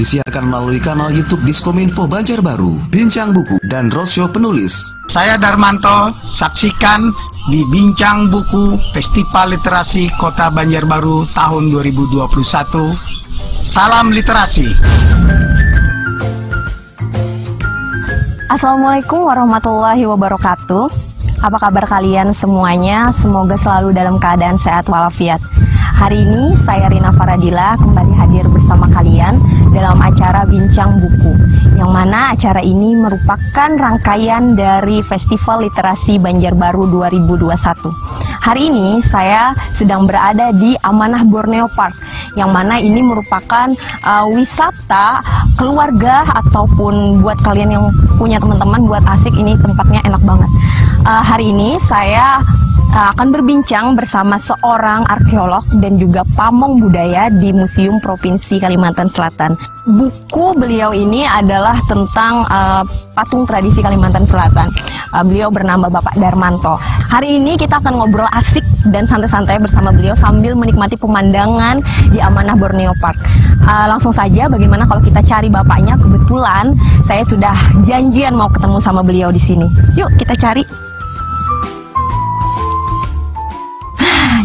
disiarkan melalui kanal YouTube Diskominfo Banjarbaru, Bincang Buku, dan Roadshow Penulis. Saya Darmanto, saksikan di Bincang Buku Festival Literasi Kota Banjarbaru tahun 2021. Salam literasi. Assalamualaikum warahmatullahi wabarakatuh. Apa kabar kalian semuanya? Semoga selalu dalam keadaan sehat walafiat. Hari ini saya Rina Faradila kembali hadir bersama kalian dalam acara Bincang Buku, yang mana acara ini merupakan rangkaian dari Festival Literasi Banjarbaru 2021. Hari ini saya sedang berada di Amanah Borneo Park, yang mana ini merupakan wisata keluarga ataupun buat kalian yang punya teman-teman buat asik, ini tempatnya enak banget. Hari ini saya akan berbincang bersama seorang arkeolog dan juga pamong budaya di Museum Provinsi Kalimantan Selatan. Buku beliau ini adalah tentang patung tradisi Kalimantan Selatan. Beliau bernama Bapak Darmanto. Hari ini kita akan ngobrol asik dan santai-santai bersama beliau sambil menikmati pemandangan di Amanah Borneo Park. Langsung saja, bagaimana kalau kita cari bapaknya? Kebetulan saya sudah janjian mau ketemu sama beliau di sini. Yuk kita cari.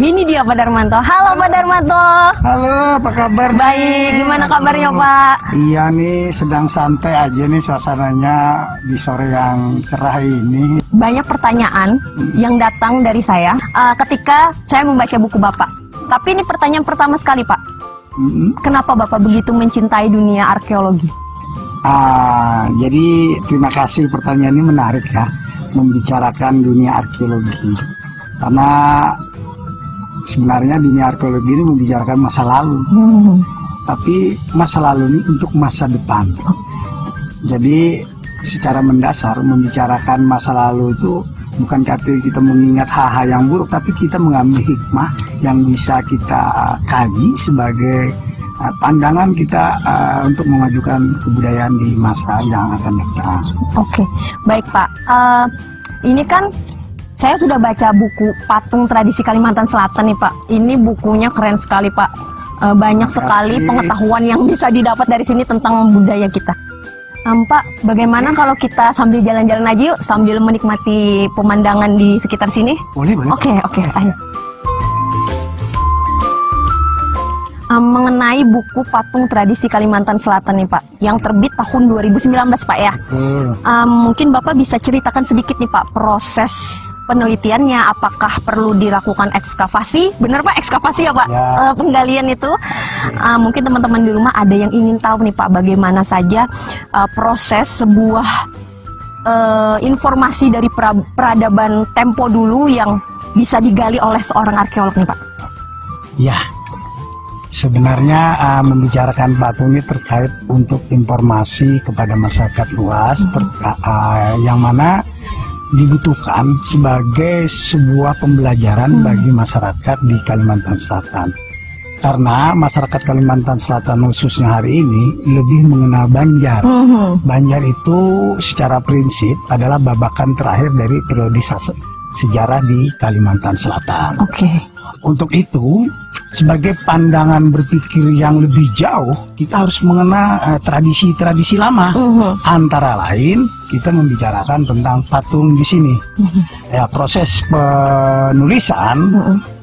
Ini dia Pak Darmanto. Halo Pak Darmanto. Halo, apa kabar? Baik, gimana kabarnya Pak? Iya nih, sedang santai aja nih suasananya di sore yang cerah ini. Banyak pertanyaan yang datang dari saya ketika saya membaca buku Bapak. Tapi ini pertanyaan pertama sekali Pak. Kenapa Bapak begitu mencintai dunia arkeologi? Jadi terima kasih, pertanyaan ini menarik ya, membicarakan dunia arkeologi. Karena sebenarnya dunia arkeologi ini membicarakan masa lalu, tapi masa lalu ini untuk masa depan. Jadi secara mendasar membicarakan masa lalu itu bukan arti kita mengingat hal-hal yang buruk, tapi kita mengambil hikmah yang bisa kita kaji sebagai pandangan kita untuk memajukan kebudayaan di masa yang akan datang. Oke, baik Pak. Ini kan saya sudah baca buku Patung Tradisi Kalimantan Selatan nih Pak. Ini bukunya keren sekali Pak. Banyak sekali pengetahuan yang bisa didapat dari sini tentang budaya kita. Pak, bagaimana kalau kita sambil jalan-jalan aja yuk, sambil menikmati pemandangan di sekitar sini? Boleh, boleh. Oke, ayo. Mengenai buku Patung Tradisi Kalimantan Selatan nih Pak, yang terbit tahun 2019 Pak ya. Mungkin Bapak bisa ceritakan sedikit nih Pak, proses penelitiannya, apakah perlu dilakukan ekskavasi? Benar Pak, ekskavasi ya Pak? Ya. Penggalian itu. Mungkin teman-teman di rumah ada yang ingin tahu nih Pak, bagaimana saja proses sebuah informasi dari peradaban tempo dulu yang bisa digali oleh seorang arkeolog nih Pak. Ya. Sebenarnya membicarakan patung ini terkait untuk informasi kepada masyarakat luas yang mana dibutuhkan sebagai sebuah pembelajaran bagi masyarakat di Kalimantan Selatan. Karena masyarakat Kalimantan Selatan khususnya hari ini lebih mengenal Banjar. Banjar itu secara prinsip adalah babakan terakhir dari periode sejarah di Kalimantan Selatan. Untuk itu, sebagai pandangan berpikir yang lebih jauh, kita harus mengenal tradisi-tradisi lama. Antara lain, kita membicarakan tentang patung di sini. Ya, proses penulisan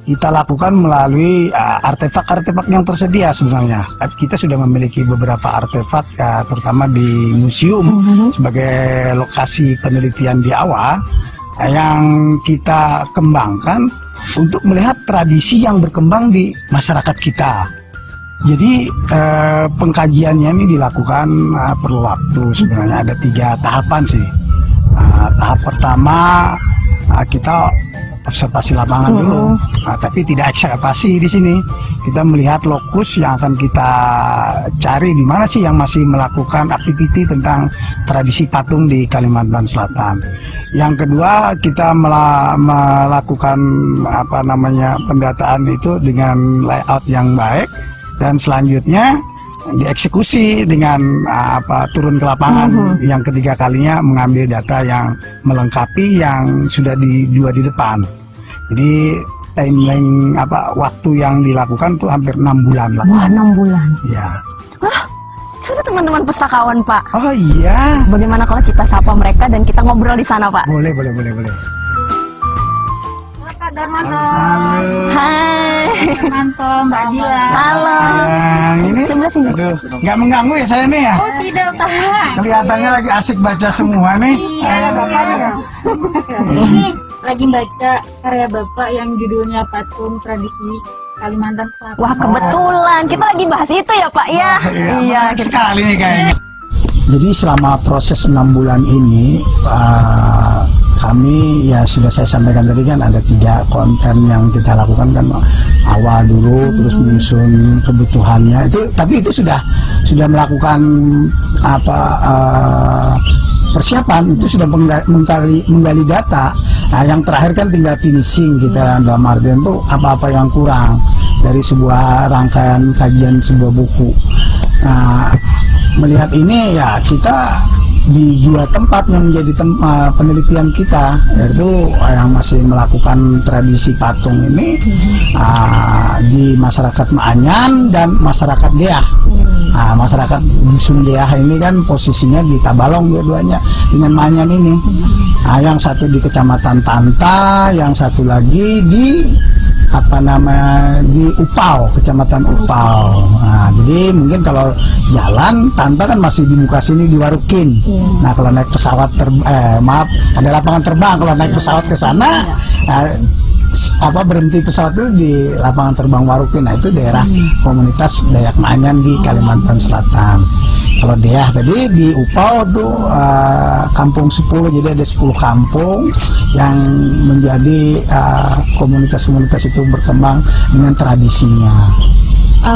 kita lakukan melalui artefak-artefak yang tersedia sebenarnya. Kita sudah memiliki beberapa artefak, terutama di museum sebagai lokasi penelitian di awal, yang kita kembangkan untuk melihat tradisi yang berkembang di masyarakat kita. Jadi pengkajiannya ini dilakukan perlu waktu, sebenarnya ada 3 tahapan sih. Tahap pertama kita observasi lapangan dulu, tapi tidak ekskavasi di sini. Kita melihat lokus yang akan kita cari di mana sih yang masih melakukan aktiviti tentang tradisi patung di Kalimantan Selatan. Yang kedua, kita melakukan pendataan itu dengan layout yang baik, dan selanjutnya dieksekusi dengan turun ke lapangan. Yang ketiga kalinya mengambil data yang melengkapi yang sudah di depan. Jadi timeline waktu yang dilakukan tuh hampir 6 bulan lah. Wah, 6 bulan. Ya. sudah teman-teman pustakawan, Pak. Oh iya. Bagaimana kalau kita sapa mereka dan kita ngobrol di sana, Pak? Boleh. Kak Darmanto. Halo. Hai. Darmanto, Mbak Dila. Halo. Ini Sebelah sini. aduh, nggak mengganggu ya saya nih ya? Oh tidak, Kak. Kelihatannya lagi asik baca semua nih. Iya, Bapaknya. Ini lagi baca karya Bapak yang judulnya Patung Tradisi Kalimantan Selatan. Wah, kebetulan kita lagi bahas itu ya, Pak ya. Iya, Menarik sekali nih kayaknya. Jadi selama proses 6 bulan ini kami ya sudah saya sampaikan tadi kan ada 3 konten yang kita lakukan kan, awal dulu terus menyusun kebutuhannya itu, tapi itu sudah melakukan persiapan, itu sudah menggali data. Nah, yang terakhir kan tinggal finishing kita, dalam artian itu apa-apa yang kurang dari sebuah rangkaian kajian sebuah buku. Nah, melihat ini ya kita di 2 tempat yang menjadi penelitian kita, yaitu yang masih melakukan tradisi patung ini di masyarakat Maanyan dan masyarakat Deah. Masyarakat Dusun Deah ini kan posisinya di Tabalong dua-duanya dengan Maanyan ini. Yang satu di Kecamatan Tanta, yang satu lagi di di Upau, Kecamatan Upau. Nah, jadi mungkin kalau jalan Tanta kan masih di muka sini di Warukin. Nah, kalau naik pesawat ada lapangan terbang, kalau naik pesawat ke sana berhenti pesawat itu di lapangan terbang Warukin. Nah, itu daerah komunitas Dayak Maanyan di Kalimantan Selatan. Kalau Deah tadi di Upau tuh kampung 10, jadi ada 10 kampung yang menjadi komunitas-komunitas itu berkembang dengan tradisinya.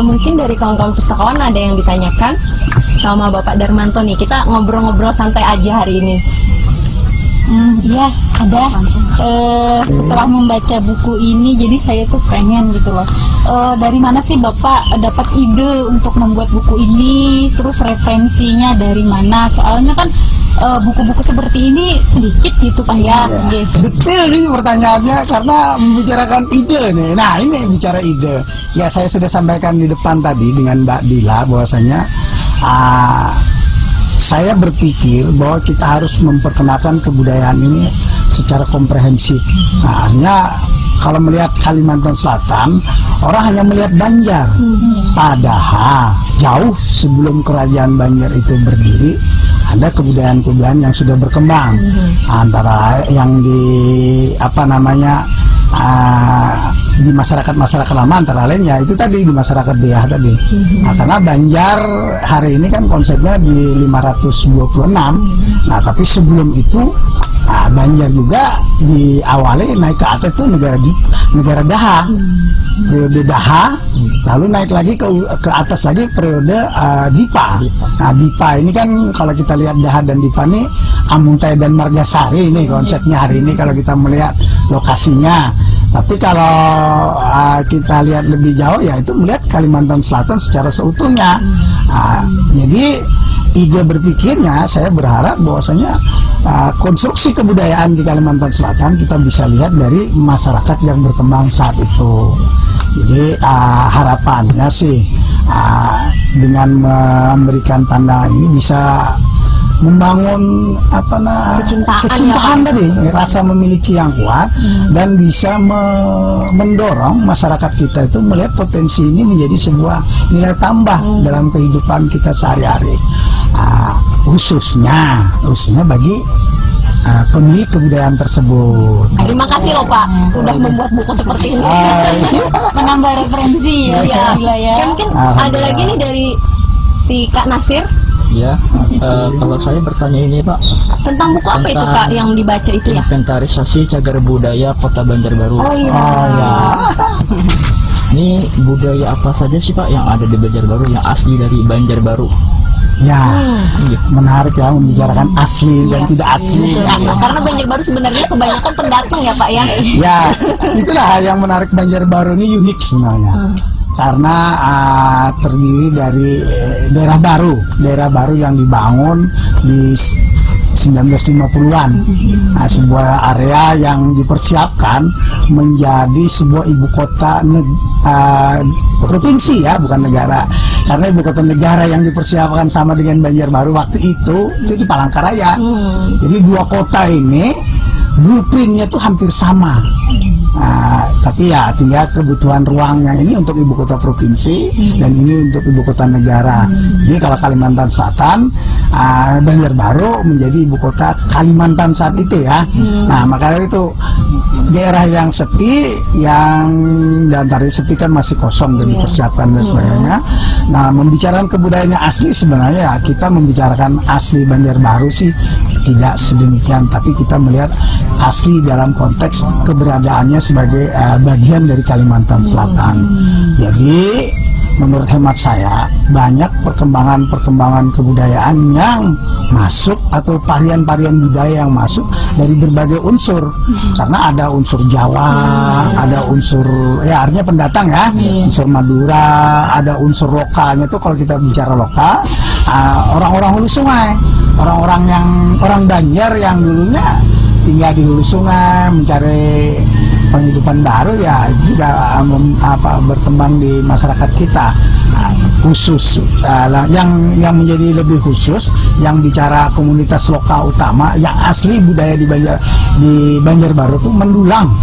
Mungkin dari kawan-kawan pustakawan ada yang ditanyakan sama Bapak Darmanto nih. Kita ngobrol-ngobrol santai aja hari ini. Iya, ada. Setelah membaca buku ini, jadi saya tuh pengen gitu loh. Dari mana sih Bapak dapat ide untuk membuat buku ini? Terus referensinya dari mana? Soalnya kan buku-buku seperti ini sedikit gitu Pak ya. Detail nih pertanyaannya karena membicarakan ide nih. Nah, ini bicara ide. Ya, saya sudah sampaikan di depan tadi dengan Mbak Dila bahwasanya saya berpikir bahwa kita harus memperkenalkan kebudayaan ini secara komprehensif. Nah, artinya kalau melihat Kalimantan Selatan, orang hanya melihat Banjar. Padahal jauh sebelum kerajaan Banjar itu berdiri, ada kebudayaan-kebudayaan yang sudah berkembang. Antara yang di di masyarakat lama, antara lain ya itu tadi di masyarakat Deah tadi. Nah, karena Banjar hari ini kan konsepnya di 526. Nah, tapi sebelum itu Banjar juga diawali naik ke atas tuh negara Daha, periode Daha, lalu naik lagi ke atas lagi periode Dipa. Nah, Dipa ini kan kalau kita lihat Daha dan Dipa ini Amuntai dan Margasari ini konsepnya hari ini kalau kita melihat lokasinya. Tapi kalau kita lihat lebih jauh ya itu melihat Kalimantan Selatan secara seutuhnya. Jadi ide berpikirnya saya berharap bahwasanya konstruksi kebudayaan di Kalimantan Selatan kita bisa lihat dari masyarakat yang berkembang saat itu. Jadi harapannya sih dengan memberikan pandangan ini bisa membangun kecintaan tadi, rasa memiliki yang kuat dan bisa mendorong masyarakat kita itu melihat potensi ini menjadi sebuah nilai tambah dalam kehidupan kita sehari-hari, khususnya bagi pemilik kebudayaan tersebut. Terima kasih loh Pak, sudah membuat buku seperti ini. Menambah referensi ya. Ya, mungkin ada lagi nih dari si Kak Nasir. Ya, kalau saya bertanya ini Pak, tentang buku apa itu Kak yang dibaca itu ya? Inventarisasi Cagar Budaya Kota Banjarbaru. Oh iya. Ini budaya apa saja sih Pak yang ada di Banjarbaru, yang asli dari Banjarbaru? Ya, menarik ya membicarakan asli dan tidak asli. Karena Banjarbaru sebenarnya kebanyakan pendatang ya Pak ya. Ya, itulah yang menarik Banjarbaru ini unik sebenarnya. Karena terdiri dari daerah baru yang dibangun di 1950-an. Nah, sebuah area yang dipersiapkan menjadi sebuah ibu kota provinsi ya, bukan negara. Karena ibu kota negara yang dipersiapkan sama dengan Banjarbaru waktu itu di Palangkaraya. Jadi dua kota ini blueprintnya tuh hampir sama. Nah, tapi ya tinggal kebutuhan ruangnya, ini untuk ibu kota provinsi dan ini untuk ibu kota negara. Jadi kalau Kalimantan Selatan, Banjarbaru menjadi ibu kota Kalimantan saat itu ya. Nah, makanya itu daerah yang sepi, yang diantaranya sepi kan masih kosong dan dipersiapkan dan sebagainya. Nah, membicarakan kebudayaan asli sebenarnya kita membicarakan asli Banjarbaru sih tidak sedemikian, tapi kita melihat asli dalam konteks keberadaannya sebagai bagian dari Kalimantan Selatan. Jadi menurut hemat saya banyak perkembangan kebudayaan yang masuk atau varian-varian budaya yang masuk dari berbagai unsur. Karena ada unsur Jawa, ada unsur ya artinya pendatang ya, unsur Madura, ada unsur lokalnya tuh kalau kita bicara lokal, orang-orang hulu sungai, orang Banjar yang dulunya tinggal di hulu sungai mencari penghidupan baru ya juga berkembang di masyarakat kita. Khusus yang menjadi lebih khusus yang bicara komunitas lokal utama yang asli budaya di Banjarbaru itu mendulang.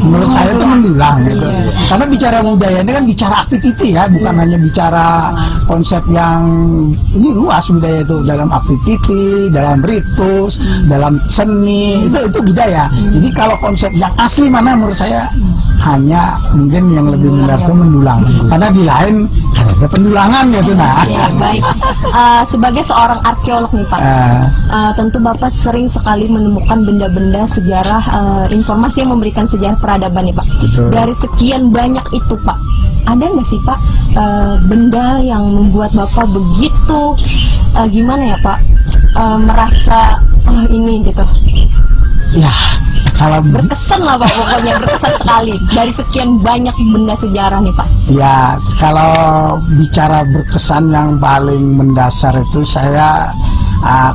Menurut saya itu mendulang gitu. Karena bicara budaya ini kan bicara aktiviti ya, bukan hanya bicara konsep yang ini luas. Budaya itu dalam aktiviti, dalam ritus, dalam seni, itu budaya. Jadi kalau konsep yang asli mana menurut saya hanya mungkin yang lebih benar itu mendulang. Karena di lain ada pendulangan gitu. Nah, baik. Sebagai seorang arkeolog nih Pak, tentu Bapak sering sekali menemukan benda-benda sejarah, informasi yang memberikan sejarah peradaban nih Pak. Betul. Dari sekian banyak itu Pak, ada nggak sih Pak benda yang membuat Bapak begitu gimana ya Pak, merasa ini gitu? Ya, kalau berkesan lah Pak, pokoknya berkesan sekali dari sekian banyak benda sejarah nih Pak. ya, kalau bicara berkesan yang paling mendasar itu saya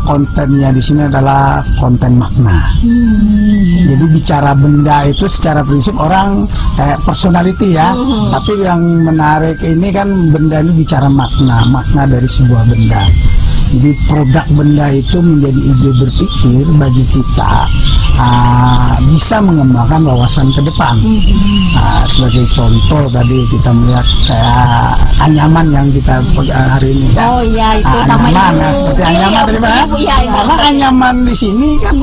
kontennya di sini adalah konten makna. Jadi bicara benda itu secara prinsip orang personality ya, tapi yang menarik ini kan benda ini bicara makna dari sebuah benda. Jadi produk benda itu menjadi ide berpikir bagi kita, bisa mengembangkan wawasan ke depan. Sebagai contoh tadi kita melihat kayak anyaman yang kita hari ini ya. Oh iya, itu sama anyaman, ibu. ya, seperti anyaman tadi Pak. Karena anyaman di sini kan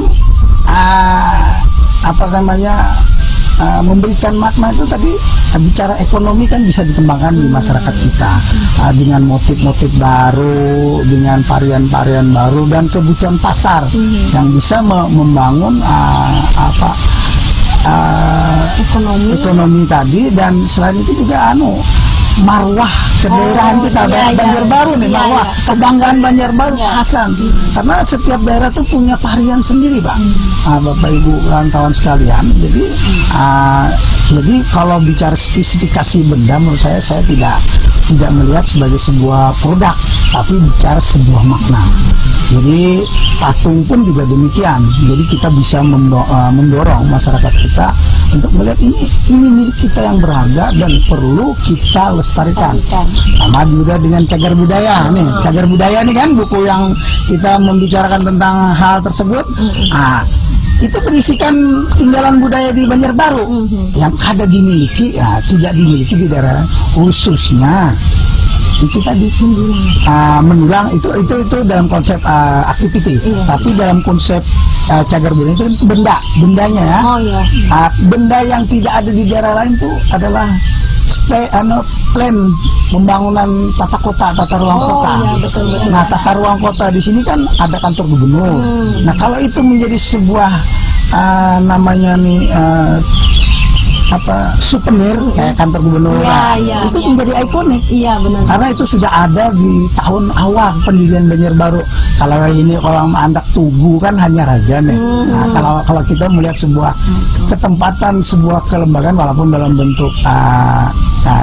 memberikan makna itu tadi bicara ekonomi kan bisa dikembangkan di masyarakat kita dengan motif-motif baru, dengan varian-varian baru dan kebutuhan pasar yang bisa membangun ekonomi tadi. Dan selain itu juga marwah kedaerahan kita, Banjarbaru nih, marwah kebanggaan Banjarbaru, Hasan. Karena setiap daerah tuh punya varian sendiri Pak, Bapak Ibu kawan-kawan sekalian. Jadi kalau bicara spesifikasi benda, menurut saya tidak melihat sebagai sebuah produk, tapi bicara sebuah makna. Jadi patung pun juga demikian. Jadi kita bisa mendorong masyarakat kita untuk melihat ini milik kita yang berharga dan perlu kita lestarikan. Sama juga dengan cagar budaya nih. Cagar budaya nih kan buku yang kita membicarakan tentang hal tersebut. Itu berisikan tinggalan budaya di Banjarbaru yang kada dimiliki, tidak dimiliki di daerah khususnya. Itu tadi mendulang itu dalam konsep activity, tapi dalam konsep cagar budaya itu bendanya ya. Benda yang tidak ada di daerah lain itu adalah plan pembangunan tata ruang kota. Betul. Nah, tata ruang kota di sini kan ada kantor gubernur. Nah, kalau itu menjadi sebuah souvenir kayak kantor gubernur, itu menjadi ikonik. Iya benar. Karena itu sudah ada di tahun awal pendirian Banjarbaru. Kalau ini kalau Andak Tugu kan hanya raja nih. Nah, kalau kita melihat sebuah ketempatan, sebuah kelembagaan walaupun dalam bentuk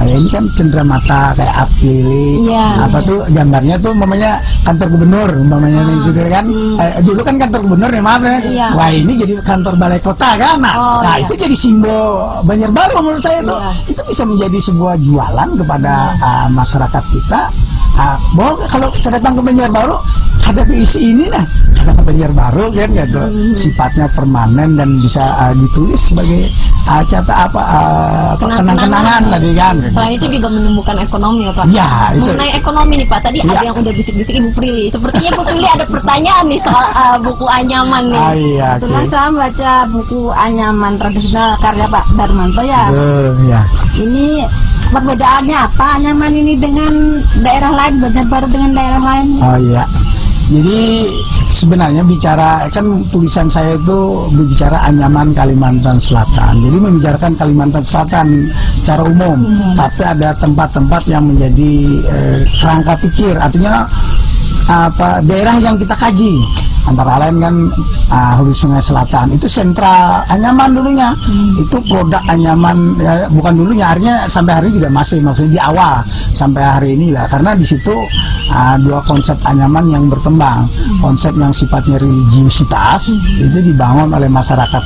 ini kan cenderamata kayak lili, apa tuh gambarnya tuh mamanya kantor gubernur, mamanya nih gitu kan. Dulu kan kantor gubernur ya, maaf ya. Wah, ini jadi kantor balai kota kan. Nah, itu jadi simbol Banjarbaru menurut saya tuh. Itu bisa menjadi sebuah jualan kepada masyarakat kita. Bahwa kalau kita datang ke Banjarbaru ada isi ini nah, ada ke Banjarbaru kan gitu. Sifatnya permanen dan bisa ditulis sebagai kenang-kenangan tadi kan. Selain itu juga menumbuhkan ekonomi ya Pak. Ya, itu. Mengenai ekonomi nih Pak, tadi ada yang udah bisik-bisik Ibu Prilly. Sepertinya Ibu Prilly ada pertanyaan nih soal buku Anyaman nih. Iya. Kebetulan saya baca buku Anyaman tradisional karya Pak Darmanto ya. Ya. Ini perbedaannya apa Anyaman ini dengan daerah lain, Banjarbaru dengan daerah lain? Oh iya. Jadi sebenarnya bicara kan tulisan saya itu berbicara Anyaman Kalimantan Selatan. Jadi membicarakan Kalimantan Selatan secara umum, tapi ada tempat-tempat yang menjadi kerangka pikir. Artinya daerah yang kita kaji. Antara lain kan Hulu Sungai Selatan itu sentra Anyaman dulunya. Itu produk Anyaman ya, bukan dulunya, artinya sampai hari ini juga masih, maksudnya di awal sampai hari ini ya, karena di situ dua konsep Anyaman yang berkembang. Konsep yang sifatnya religiusitas itu dibangun oleh masyarakat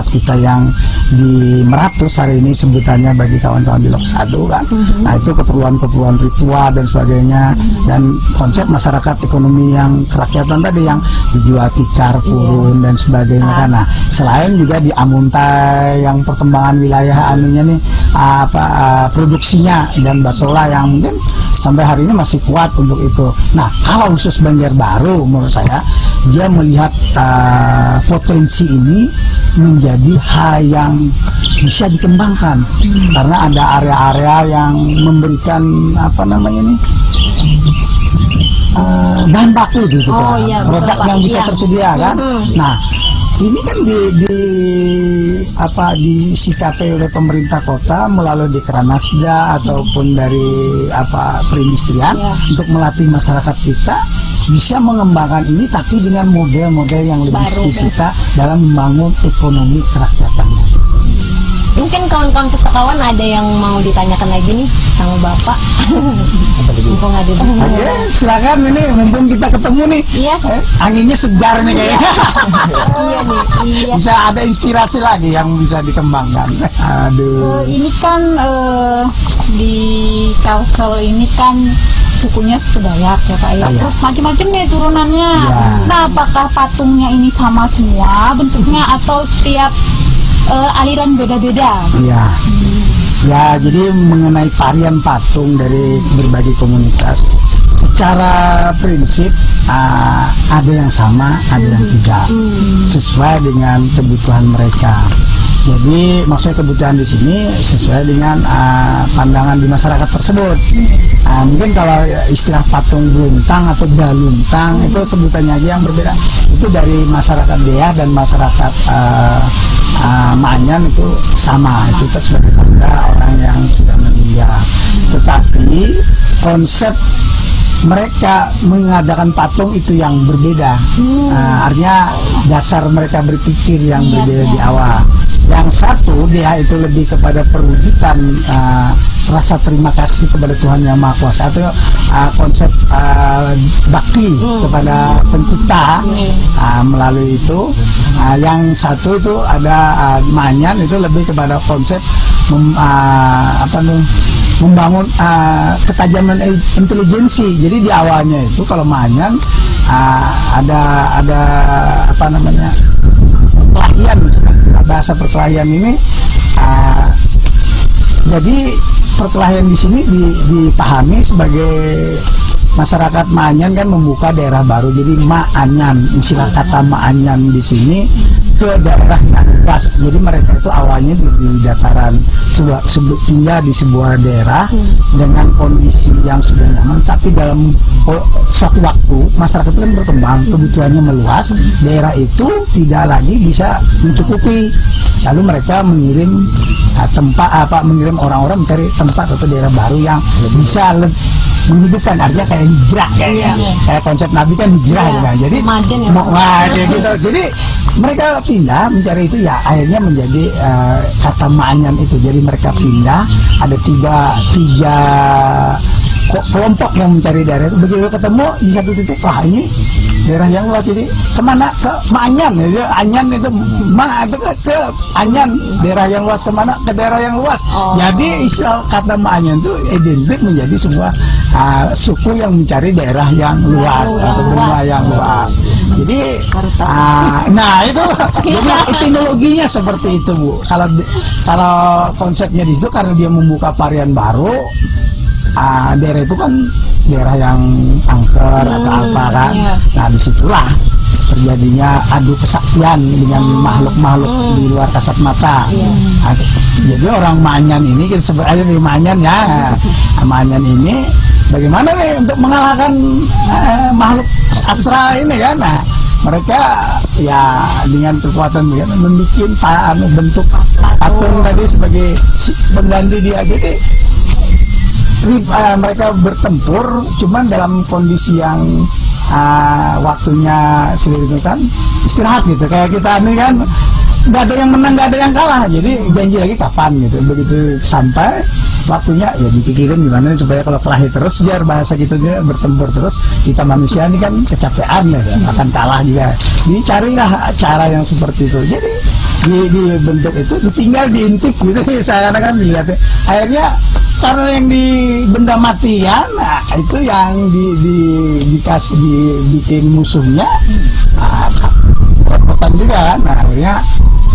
kita yang di Meratus hari ini sebutannya bagi kawan-kawan di Loksado kan. Nah, itu keperluan ritual dan sebagainya, dan konsep masyarakat ekonomi yang kerakyatan tadi yang dijual tikar, purun dan sebagainya kan. Nah, selain juga di Amuntai yang perkembangan wilayah anunya nih produksinya dan Batola yang mungkin sampai hari ini masih kuat untuk itu. Nah, kalau khusus Banjarbaru menurut saya dia melihat potensi ini menjadi hal yang bisa dikembangkan karena ada area-area yang memberikan bahan baku gitu produk yang bisa tersedia kan. Nah, ini kan disikapi oleh pemerintah kota melalui Dikranasda ataupun dari perindustrian untuk melatih masyarakat kita bisa mengembangkan ini, tapi dengan model-model yang lebih spesifik dalam membangun ekonomi kerakyatan. Mungkin kawan-kawan pustakawan ada yang mau ditanyakan lagi nih sama Bapak. Mumpung ada di sini. Oke, silakan, ini mumpung kita ketemu nih. Iya. Anginnya segar nih kayaknya. Iya nih. Iya. Bisa ada inspirasi lagi yang bisa dikembangkan. Aduh. Ini kan di Kalsel ini kan sukunya suku Dayak ya Pak ya. Terus macam-macam nih turunannya. Nah, apakah patungnya ini sama semua bentuknya atau setiap aliran beda-beda? Iya. Ya, jadi mengenai varian patung dari berbagai komunitas, secara prinsip ada yang sama, ada yang tidak, sesuai dengan kebutuhan mereka. Jadi maksudnya kebutuhan di sini sesuai dengan pandangan di masyarakat tersebut. Mungkin kalau istilah patung beluntang atau galuntang itu sebutannya aja yang berbeda. Itu dari masyarakat Dea dan masyarakat Maanyan itu sama. Itu sebagai tanda orang yang sudah meninggal. Tetapi konsep mereka mengadakan patung itu yang berbeda. Artinya dasar mereka berpikir yang berbeda di awal. Yang satu dia itu lebih kepada perwujudan rasa terima kasih kepada Tuhan Yang Maha Kuasa, atau konsep bakti kepada pencipta melalui itu. Yang satu itu ada Maanyan itu lebih kepada konsep membangun ketajaman intelijensi. Jadi di awalnya itu kalau Maanyan ada perkelahian, bahasa perkelahian ini jadi perkelahian di sini dipahami sebagai masyarakat Maanyan kan membuka daerah baru, jadi Maanyan, istilah kata Maanyan di sini ke daerah yang luas. Jadi mereka itu awalnya di dataran tinggal di sebuah daerah dengan kondisi yang sudah nyaman, tapi dalam suatu waktu masyarakat itu kan berkembang, kebutuhannya meluas, daerah itu tidak lagi bisa mencukupi. Lalu mereka mengirim mengirim orang-orang mencari tempat atau daerah baru yang bisa menghidupkan, artinya kayak hijrah kayak konsep Nabi kan hijrah gitu kan. Jadi gitu. Jadi mereka pindah mencari itu, ya akhirnya menjadi kata ma'anyan itu. Jadi mereka pindah, ada tiga kelompok yang mencari daerah itu. Begitu ketemu di satu titik, wah ini daerah yang luas, jadi kemana? Ke Ma'anyan, Anyan itu itu ke Anyan, daerah yang luas. Kemana? Ke daerah yang luas. Jadi istilah kata Ma'anyan itu identik menjadi sebuah suku yang mencari daerah yang luas atau benua yang luas. Jadi nah itu jadi etimologinya seperti itu, Bu. Kalau konsepnya di situ karena dia membuka varian baru. Daerah itu kan daerah yang angker atau apa kan. Nah disitulah terjadinya adu kesaktian dengan makhluk-makhluk di luar kasat mata. Jadi orang Ma'anyan ini, kita sebut aja di Ma'anyan ya. Ma'anyan ini bagaimana nih untuk mengalahkan makhluk astral ini kan. Nah mereka ya dengan kekuatan membuat bentuk patung tadi sebagai pengganti dia. Jadi mereka bertempur, cuman dalam kondisi yang waktunya sudah ditentukan istirahat gitu. Kayak kita ini kan nggak ada yang menang, nggak ada yang kalah. Jadi janji lagi kapan gitu. Begitu sampai waktunya ya dipikirin gimana supaya kalau kelahi terus, biar bahasa gitu dia bertempur terus. Kita manusia ini kan kecapean ya, akan kalah juga. Dicarilah cara yang seperti itu. Jadi di bentuk itu ditinggal diintip gitu. Saya kan dilihatnya. Akhirnya karena yang di benda matian, nah itu yang dikasih dibikin musuhnya, repotan juga kan. Nah akhirnya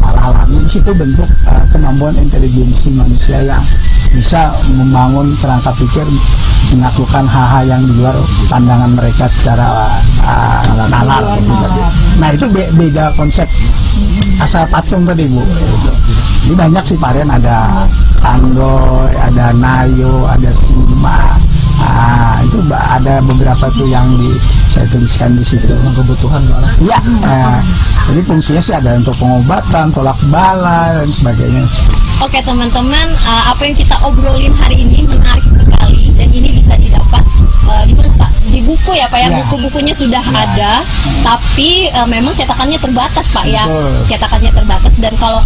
alami di situ bentuk kemampuan intelijensi manusia yang bisa membangun kerangka pikir, menaklukkan hal-hal yang di luar pandangan mereka secara nalar. Nah itu beda konsep asal patung tadi, Bu. Ini banyak sih varian, ada Tanggoy, ada Nayo, ada Sima. Itu ada beberapa tuh yang saya tuliskan di situ. Kebutuhan iya. Jadi fungsinya sih ada untuk pengobatan, tolak bala dan sebagainya. Oke teman-teman, apa yang kita obrolin hari ini menarik sekali, dan ini bisa didapat di mana Pak? Di buku ya Pak ya, buku-bukunya sudah ada, tapi memang cetakannya terbatas Pak ya. Cetakannya terbatas, dan kalau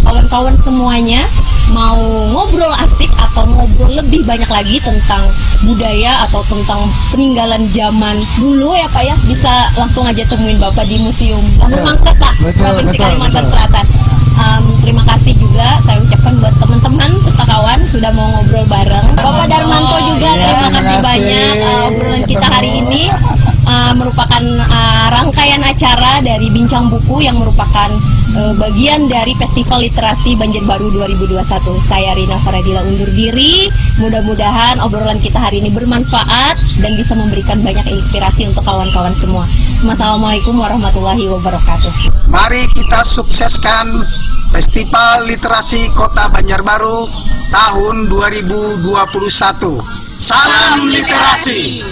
kawan-kawan semuanya mau ngobrol asik atau ngobrol lebih banyak lagi tentang budaya atau tentang peninggalan zaman dulu ya Pak ya, bisa langsung aja temuin Bapak di Museum Lampung Mangkret Pak, Provinsi Kalimantan Selatan. Terima kasih juga saya ucapkan buat teman-teman pustakawan sudah mau ngobrol bareng. Bapak Darmanto juga terima kasih banyak. Obrolan kita hari ini merupakan rangkaian acara dari Bincang Buku yang merupakan bagian dari Festival Literasi Banjarbaru 2021. Saya Rina Faradila undur diri. Mudah-mudahan obrolan kita hari ini bermanfaat dan bisa memberikan banyak inspirasi untuk kawan-kawan semua. Assalamualaikum warahmatullahi wabarakatuh. Mari kita sukseskan Festival Literasi Kota Banjarbaru tahun 2021. Salam literasi.